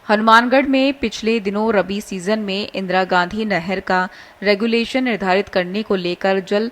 हनुमानगढ़ में पिछले दिनों रबी सीजन में इंदिरा गांधी नहर का रेगुलेशन निर्धारित करने को लेकर जल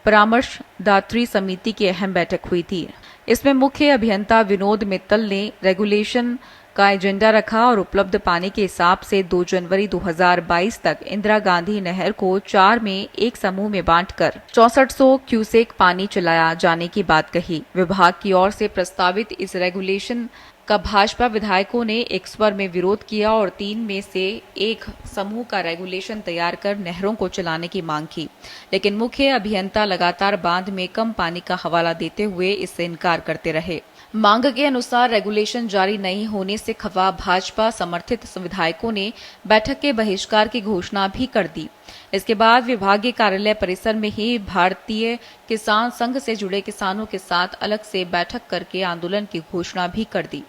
परामर्शदात्री समिति की अहम बैठक हुई थी। इसमें मुख्य अभियंता विनोद मित्तल ने रेगुलेशन का एजेंडा रखा और उपलब्ध पानी के हिसाब से 2 जनवरी 2022 तक इंदिरा गांधी नहर को 4 में एक समूह में बांटकर 6400 क्यूसेक पानी चलाया जाने की बात कही। विभाग की ओर से प्रस्तावित इस रेगुलेशन का भाजपा विधायकों ने एक स्वर में विरोध किया और 3 में से एक समूह का रेगुलेशन तैयार कर नहरों को चलाने की मांग की, लेकिन मुख्य अभियंता लगातार बांध में कम पानी का हवाला देते हुए इससे इनकार करते रहे। मांग के अनुसार रेगुलेशन जारी नहीं होने से खफा भाजपा समर्थित विधायकों ने बैठक के बहिष्कार की घोषणा भी कर दी। इसके बाद विभागीय कार्यालय परिसर में ही भारतीय किसान संघ से जुड़े किसानों के साथ अलग से बैठक करके आंदोलन की घोषणा भी कर दी।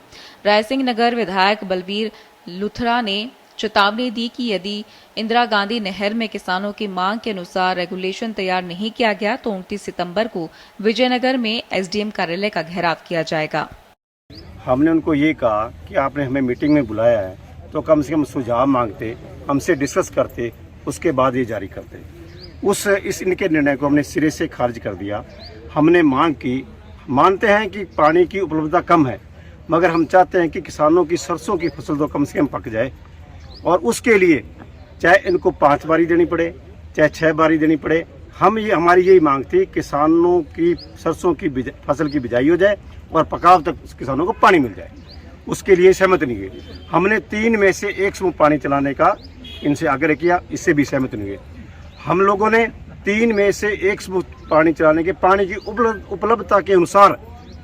रायसिंह नगर विधायक बलवीर लुथरा ने चेतावनी दी कि यदि इंदिरा गांधी नहर में किसानों की मांग के अनुसार रेगुलेशन तैयार नहीं किया गया तो 29 सितंबर को विजयनगर में एसडीएम कार्यालय का घेराव किया जाएगा। हमने उनको ये कहा कि आपने हमें मीटिंग में बुलाया है तो कम से कम सुझाव मांगते, हमसे डिस्कस करते, उसके बाद ये जारी करते। इस इनके निर्णय को हमने सिरे से खारिज कर दिया। हमने मांग की, मानते हैं कि पानी की उपलब्धता कम है, मगर हम चाहते हैं कि किसानों की सरसों की फसल तो कम से कम पक जाए और उसके लिए चाहे इनको 5 बारी देनी पड़े, चाहे 6 बारी देनी पड़े। हमारी यही मांग थी, किसानों की सरसों की फसल की बिजाई हो जाए और पकाव तक किसानों को पानी मिल जाए। उसके लिए सहमत नहीं हुए। हमने 3 में से 1 समूह पानी चलाने का इनसे आग्रह किया, इससे भी सहमत नहीं हुए। हम लोगों ने 3 में से 1 समूह पानी चलाने के पानी की उपलब्धता के अनुसार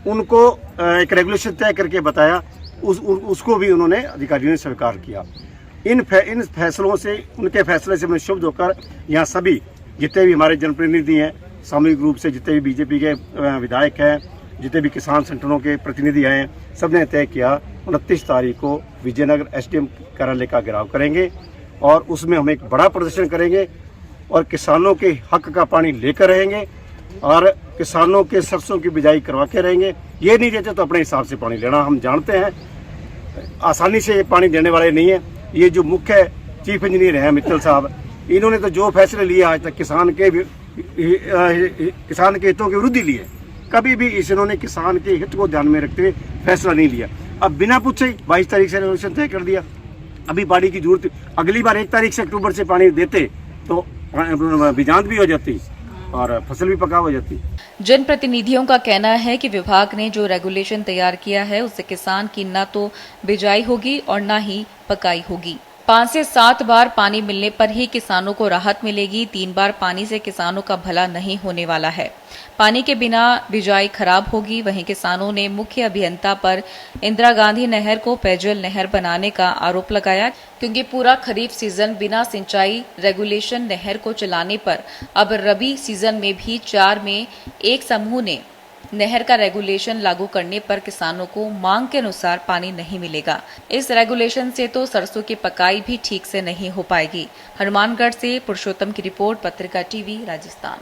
उनको एक रेगुलेशन तय करके बताया, उसको भी उन्होंने अधिकारियों ने स्वीकार किया। इन फैसलों से, उनके फैसले से मैं शुभ होकर यहाँ सभी जितने भी हमारे जनप्रतिनिधि हैं, सामूहिक रूप से जितने भी बीजेपी के विधायक हैं, जितने भी किसान संगठनों के प्रतिनिधि हैं, सबने तय किया 29 तारीख को विजयनगर एसडीएम कार्यालय का घेराव करेंगे और उसमें हम एक बड़ा प्रदर्शन करेंगे और किसानों के हक का पानी लेकर रहेंगे और किसानों के सरसों की बिजाई करवा के रहेंगे। ये नहीं देते तो अपने हिसाब से पानी लेना। हम जानते हैं आसानी से ये पानी देने वाले नहीं है। ये जो मुख्य चीफ इंजीनियर हैं मित्तल साहब, इन्होंने तो जो फैसले लिए आज तक किसान के हितों के विरुद्ध ही लिए। कभी भी इन्होंने किसान के हित को ध्यान में रखते हुए फैसला नहीं लिया। अब बिना पूछे 22 तारीख से रेगुलेशन तय कर दिया। अभी पानी की जरूरत, अगली बार 1 तारीख से अक्टूबर से पानी देते तो बिजांत भी हो जाती और फसल भी पका हो जाती। जनप्रतिनिधियों का कहना है कि विभाग ने जो रेगुलेशन तैयार किया है उससे किसान की न तो बिजाई होगी और न ही पकाई होगी। 5 से 7 बार पानी मिलने पर ही किसानों को राहत मिलेगी। 3 बार पानी से किसानों का भला नहीं होने वाला है। पानी के बिना बिजाई खराब होगी। वहीं किसानों ने मुख्य अभियंता पर इंदिरा गांधी नहर को पेयजल नहर बनाने का आरोप लगाया, क्योंकि पूरा खरीफ सीजन बिना सिंचाई रेगुलेशन नहर को चलाने पर अब रबी सीजन में भी 4 में एक समूह ने नहर का रेगुलेशन लागू करने पर किसानों को मांग के अनुसार पानी नहीं मिलेगा। इस रेगुलेशन से तो सरसों की पकाई भी ठीक से नहीं हो पाएगी। हनुमानगढ़ से पुरुषोत्तम की रिपोर्ट, पत्रिका टीवी, राजस्थान।